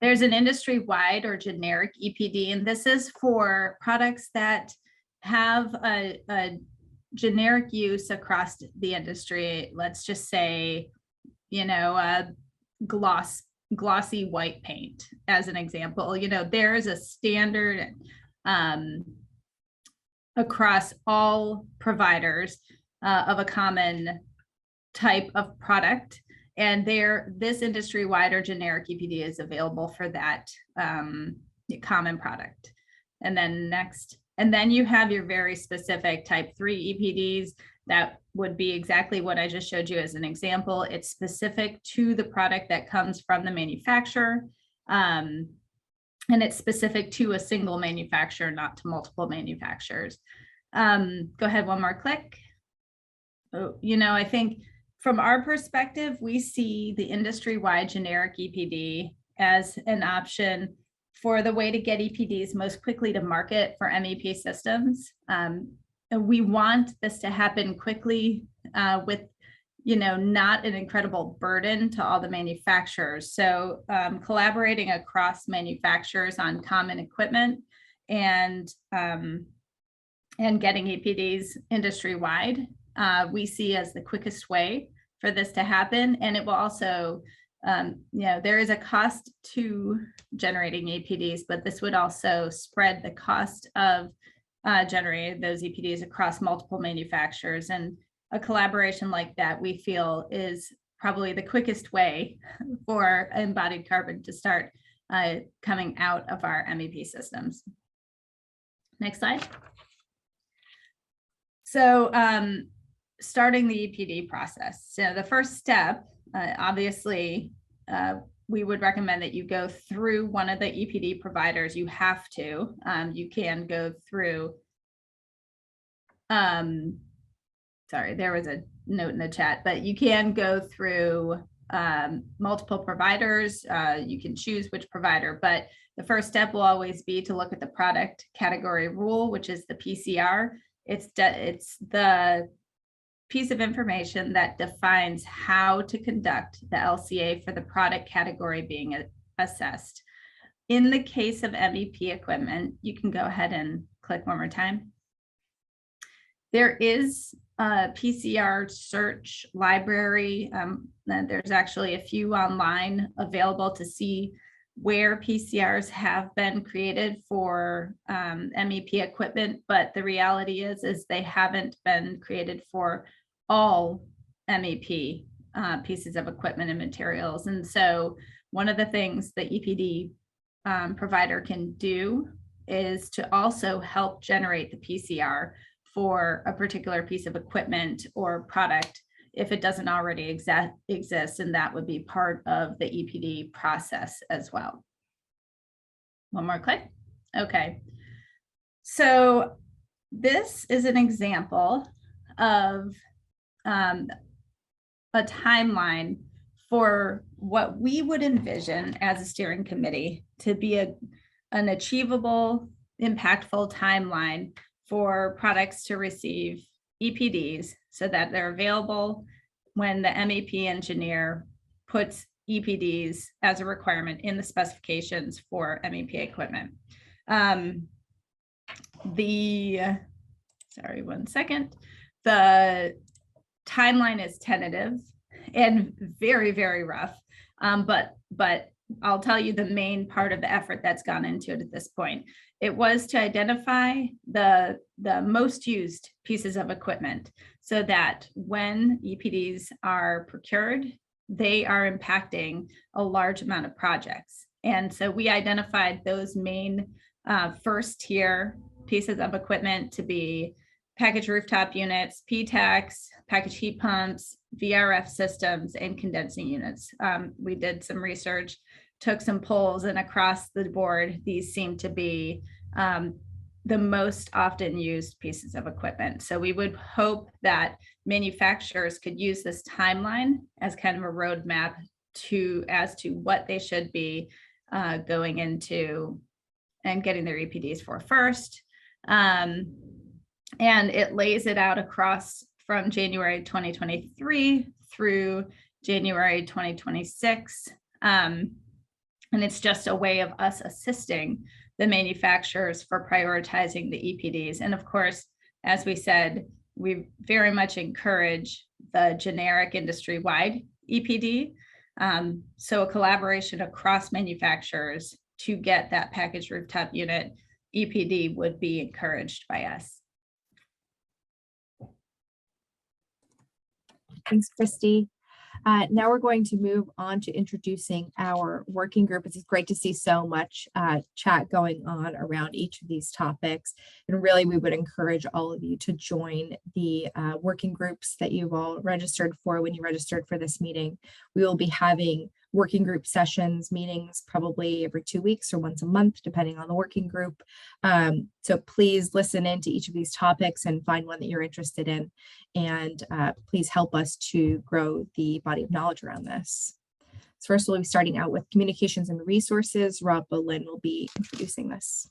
There's an industry-wide or generic EPD, and this is for products that have a generic use across the industry. Let's just say, you know, glossy white paint as an example. You know, there is a standard across all providers of a common type of product. And this industry-wide or generic EPD is available for that common product. And then next, and then you have your very specific type 3 EPDs that would be exactly what I just showed you as an example. It's specific to the product that comes from the manufacturer. And it's specific to a single manufacturer, not to multiple manufacturers. Go ahead, one more click. Oh, you know, I think from our perspective, we see the industry-wide generic EPD as an option for the way to get EPDs most quickly to market for MEP systems. And we want this to happen quickly with, you know, not an incredible burden to all the manufacturers. So collaborating across manufacturers on common equipment and getting EPDs industry-wide, we see as the quickest way for this to happen. And it will also, you know, there is a cost to generating EPDs, but this would also spread the cost of generating those EPDs across multiple manufacturers. And a collaboration like that, we feel, is probably the quickest way for embodied carbon to start coming out of our MEP systems. Next slide. So starting the EPD process. So the first step, obviously, we would recommend that you go through one of the EPD providers. You have to. You can go through. Sorry, there was a note in the chat, but you can go through multiple providers. You can choose which provider, but the first step will always be to look at the product category rule, which is the PCR. It's the piece of information that defines how to conduct the LCA for the product category being assessed. In the case of MEP equipment, you can go ahead and click one more time. There is a PCR search library. There's actually a few online available to see where PCRs have been created for MEP equipment, but the reality is they haven't been created for all MEP pieces of equipment and materials. And so one of the things the EPD provider can do is to also help generate the PCR for a particular piece of equipment or product if it doesn't already exist, and that would be part of the EPD process as well. One more click. Okay. So this is an example of a timeline for what we would envision as a steering committee to be an achievable, impactful timeline for products to receive EPDs so that they're available when the MEP engineer puts EPDs as a requirement in the specifications for MEP equipment. Sorry, one second. The timeline is tentative and very, very rough, but I'll tell you the main part of the effort that's gone into it at this point. It was to identify the most used pieces of equipment so that when EPDs are procured, they are impacting a large amount of projects. And so we identified those main first tier pieces of equipment to be packaged rooftop units, PTACs, packaged heat pumps, VRF systems, and condensing units. We did some research, took some polls, and across the board, these seem to be the most often used pieces of equipment. So we would hope that manufacturers could use this timeline as kind of a roadmap as to what they should be going into and getting their EPDs for first. And it lays it out across from January 2023 through January 2026. And it's just a way of us assisting the manufacturers for prioritizing the EPDs. And of course, as we said, we very much encourage the generic industry-wide EPD. So a collaboration across manufacturers to get that packaged rooftop unit EPD would be encouraged by us. Thanks, Christy. Now we're going to move on to introducing our working group. It's great to see so much chat going on around each of these topics. And really, we would encourage all of you to join the working groups that you've all registered for when you registered for this meeting. We will be having working group sessions, meetings probably every 2 weeks or once a month, depending on the working group. So please listen into each of these topics and find one that you're interested in. And please help us to grow the body of knowledge around this. So first, we'll be starting out with communications and resources. Rob Boleyn will be introducing this.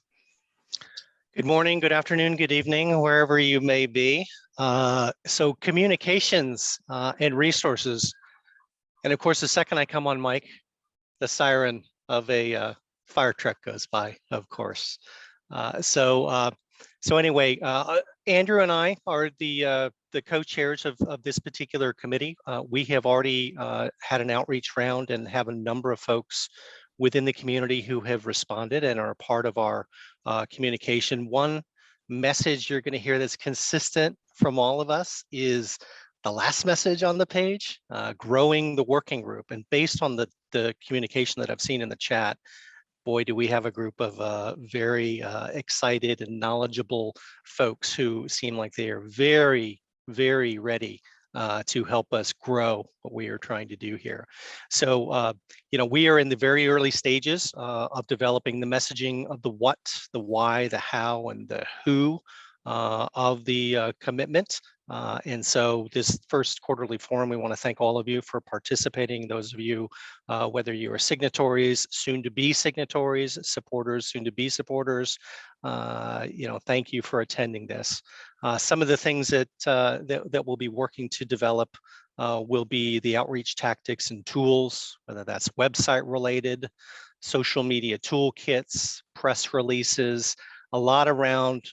Good morning, good afternoon, good evening, wherever you may be. So communications and resources. And of course, the second I come on mic, the siren of a fire truck goes by, of course. So anyway, Andrew and I are the co-chairs of this particular committee. We have already had an outreach round and have a number of folks within the community who have responded and are part of our communication. One message you're going to hear that's consistent from all of us is the last message on the page, growing the working group. And based on the communication that I've seen in the chat, boy, do we have a group of very excited and knowledgeable folks who seem like they are very, very ready to help us grow what we are trying to do here. So, we are in the very early stages of developing the messaging of the what, the why, the how, and the who of the commitment. And so this first quarterly forum, we want to thank all of you for participating. Those of you, whether you are signatories, soon to be signatories, supporters, soon to be supporters, thank you for attending this. Some of the things that we'll be working to develop will be the outreach tactics and tools, whether that's website related, social media toolkits, press releases, a lot around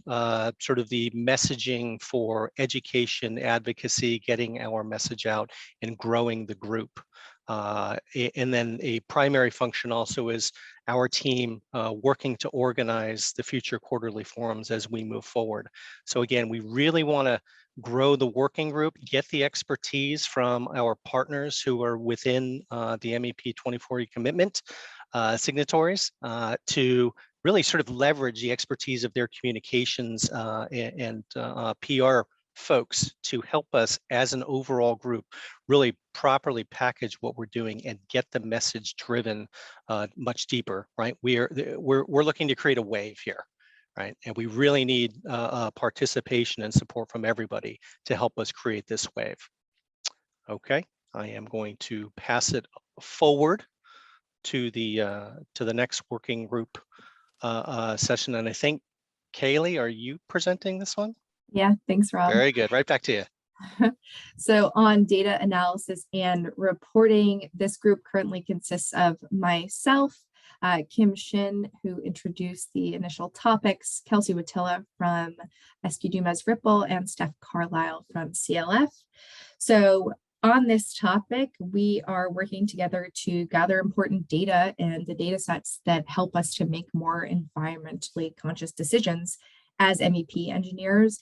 sort of the messaging for education, advocacy, getting our message out and growing the group. And then a primary function also is our team working to organize the future quarterly forums as we move forward. So again, we really want to grow the working group, get the expertise from our partners who are within the MEP 2040 commitment signatories to really sort of leverage the expertise of their communications and PR folks to help us as an overall group really properly package what we're doing and get the message driven much deeper, right? We're looking to create a wave here, right? And we really need participation and support from everybody to help us create this wave. Okay, I am going to pass it forward to the next working group session. And I think, Kaylee, are you presenting this one? Yeah, thanks, Rob. Very good. Right back to you. So on data analysis and reporting, this group currently consists of myself, Kim Shin, who introduced the initial topics, Kelsey Wattilla from SP Dumas Ripple, and Steph Carlisle from CLF. So on this topic, we are working together to gather important data and the data sets that help us to make more environmentally conscious decisions as MEP engineers.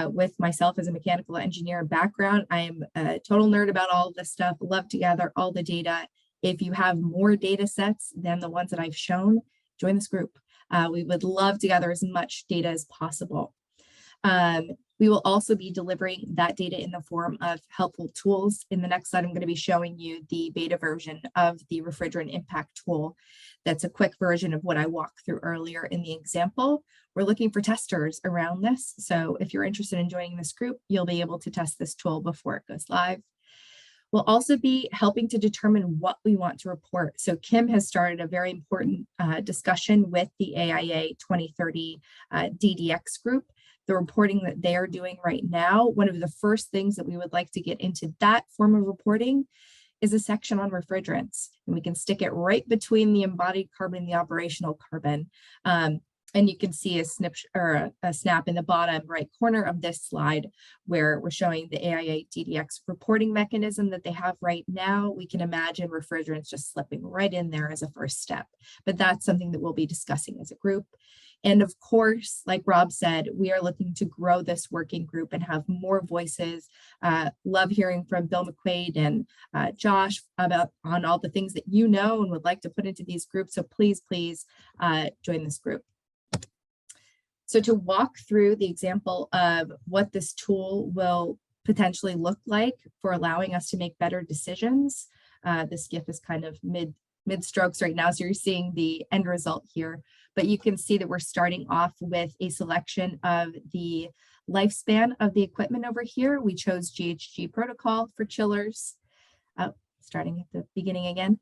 With myself as a mechanical engineer background, I am a total nerd about all of this stuff, love to gather all the data. If you have more data sets than the ones that I've shown, join this group. We would love to gather as much data as possible. We will also be delivering that data in the form of helpful tools. In the next slide, I'm going to be showing you the beta version of the refrigerant impact tool. That's a quick version of what I walked through earlier in the example. We're looking for testers around this. So if you're interested in joining this group, you'll be able to test this tool before it goes live. We'll also be helping to determine what we want to report. So Kim has started a very important discussion with the AIA 2030 DDX group. The reporting that they are doing right now, one of the first things that we would like to get into that form of reporting is a section on refrigerants. And we can stick it right between the embodied carbon and the operational carbon. And you can see a snap in the bottom right corner of this slide where we're showing the AIA DDX reporting mechanism that they have right now. We can imagine refrigerants just slipping right in there as a first step, but that's something that we'll be discussing as a group. And of course, like Rob said, we are looking to grow this working group and have more voices. Love hearing from Bill McQuaid and Josh on all the things that you know and would like to put into these groups. So please join this group. So to walk through the example of what this tool will potentially look like for allowing us to make better decisions, this GIF is kind of mid strokes right now, so you're seeing the end result here, but you can see that we're starting off with a selection of the lifespan of the equipment over here. We chose GHG protocol for chillers, starting at the beginning again,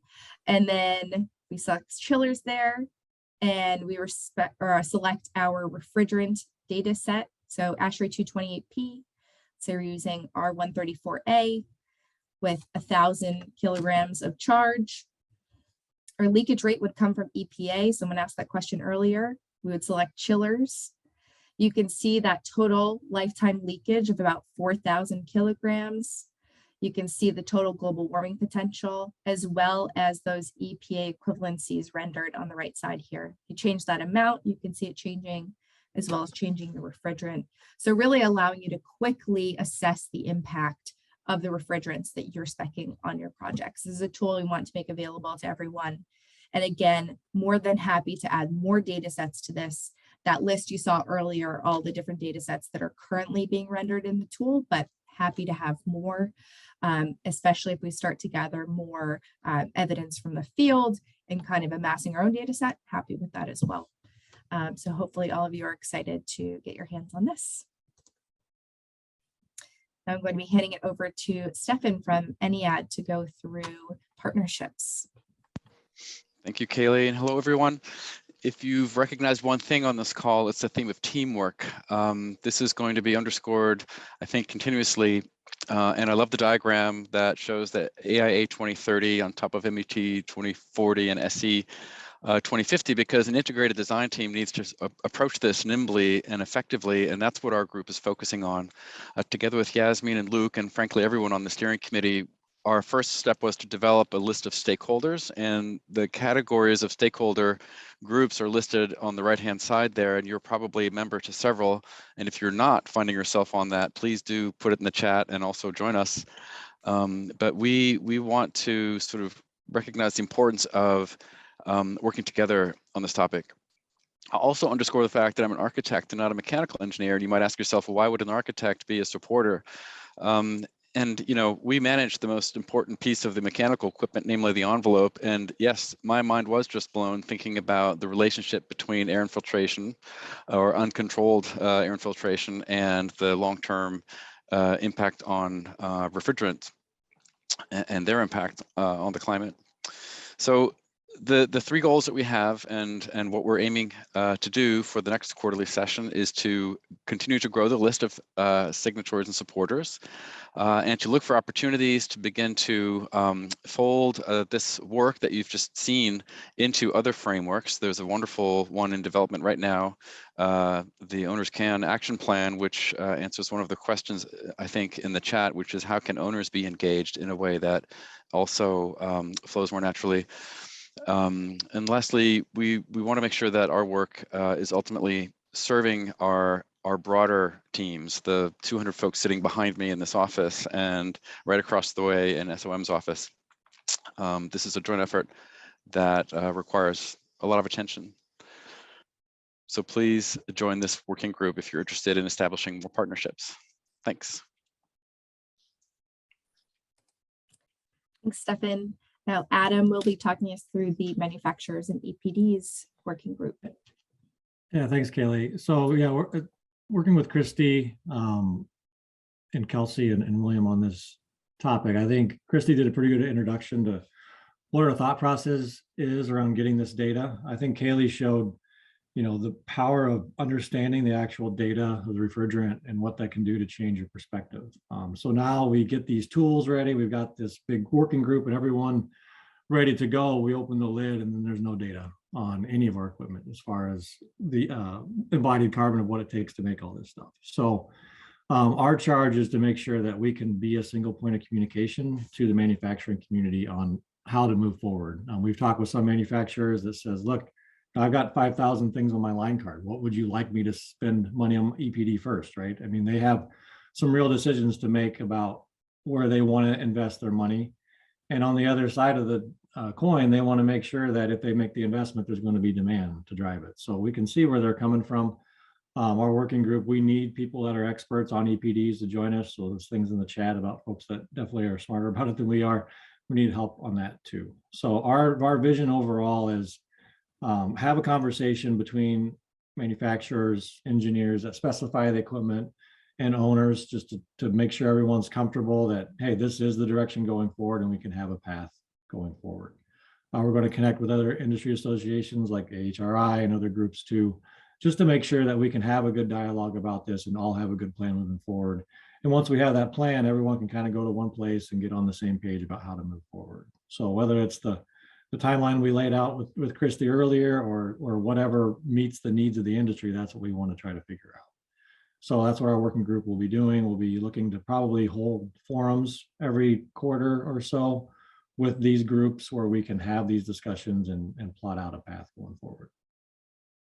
and then we select chillers there. And we select our refrigerant data set. So ASHRAE 228P. So we're using R134A with 1,000 kilograms of charge. Our leakage rate would come from EPA. Someone asked that question earlier. We would select chillers. You can see that total lifetime leakage of about 4,000 kilograms. You can see the total global warming potential, as well as those EPA equivalencies rendered on the right side here. You change that amount, you can see it changing, as well as changing the refrigerant. So really allowing you to quickly assess the impact of the refrigerants that you're speccing on your projects. This is a tool we want to make available to everyone. And again, more than happy to add more data sets to this. That list you saw earlier, all the different data sets that are currently being rendered in the tool, but happy to have more, especially if we start to gather more evidence from the field and kind of amassing our own data set. Happy with that as well. So hopefully all of you are excited to get your hands on this. Now I'm going to be handing it over to Stefan from EPD to go through partnerships. Thank you, Kaylee, and hello, everyone. If you've recognized one thing on this call, it's the theme of teamwork. This is going to be underscored, I think, continuously. And I love the diagram that shows that AIA 2030 on top of MEP 2040 and SE 2050, because an integrated design team needs to approach this nimbly and effectively, and that's what our group is focusing on. Together with Yasmin and Luke, and frankly, everyone on the steering committee, our first step was to develop a list of stakeholders, and the categories of stakeholder groups are listed on the right-hand side there, and you're probably a member to several. And if you're not finding yourself on that, please do put it in the chat and also join us. But we want to sort of recognize the importance of working together on this topic. I'll also underscore the fact that I'm an architect and not a mechanical engineer, and you might ask yourself, well, why would an architect be a supporter? And you know, we manage the most important piece of the mechanical equipment, namely the envelope. And yes, my mind was just blown thinking about the relationship between air infiltration or uncontrolled air infiltration and the long-term impact on refrigerants and their impact on the climate. So the three goals that we have and what we're aiming to do for the next quarterly session is to continue to grow the list of signatories and supporters, and to look for opportunities to begin to fold this work that you've just seen into other frameworks. There's a wonderful one in development right now, the Owners Can Action Plan, which answers one of the questions, I think, in the chat, which is how can owners be engaged in a way that also flows more naturally. And lastly, we want to make sure that our work is ultimately serving our broader teams, the 200 folks sitting behind me in this office and right across the way in SOM's office. This is a joint effort that requires a lot of attention. So please join this working group if you're interested in establishing more partnerships. Thanks. Thanks, Stefan. Now, Adam will be talking us through the manufacturers and EPDs working group. Yeah, thanks, Kaylee. So yeah, we're working with Christy and Kelsey and William on this topic. I think Christy did a pretty good introduction to what our thought process is around getting this data. I think Kaylee showed, you know, the power of understanding the actual data of the refrigerant and what that can do to change your perspective. So now we get these tools ready. We've got this big working group and everyone ready to go. We open the lid and then there's no data on any of our equipment as far as the embodied carbon of what it takes to make all this stuff. So our charge is to make sure that we can be a single point of communication to the manufacturing community on how to move forward. We've talked with some manufacturers that says, look, I've got 5,000 things on my line card. What would you like me to spend money on EPD first, right? I mean, they have some real decisions to make about where they want to invest their money. And on the other side of the coin, they want to make sure that if they make the investment, there's going to be demand to drive it. So we can see where they're coming from. Our working group, we need people that are experts on EPDs to join us. So there's things in the chat about folks that definitely are smarter about it than we are. We need help on that too. So our vision overall is have a conversation between manufacturers, engineers that specify the equipment and owners just to make sure everyone's comfortable that, hey, this is the direction going forward and we can have a path going forward. We're going to connect with other industry associations like AHRI and other groups too, just to make sure that we can have a good dialogue about this and all have a good plan moving forward. And once we have that plan, everyone can kind of go to one place and get on the same page about how to move forward. So whether it's the timeline we laid out with Christy earlier or whatever meets the needs of the industry, that's what we want to try to figure out. So that's what our working group will be doing. We'll be looking to probably hold forums every quarter or so with these groups where we can have these discussions and plot out a path going forward.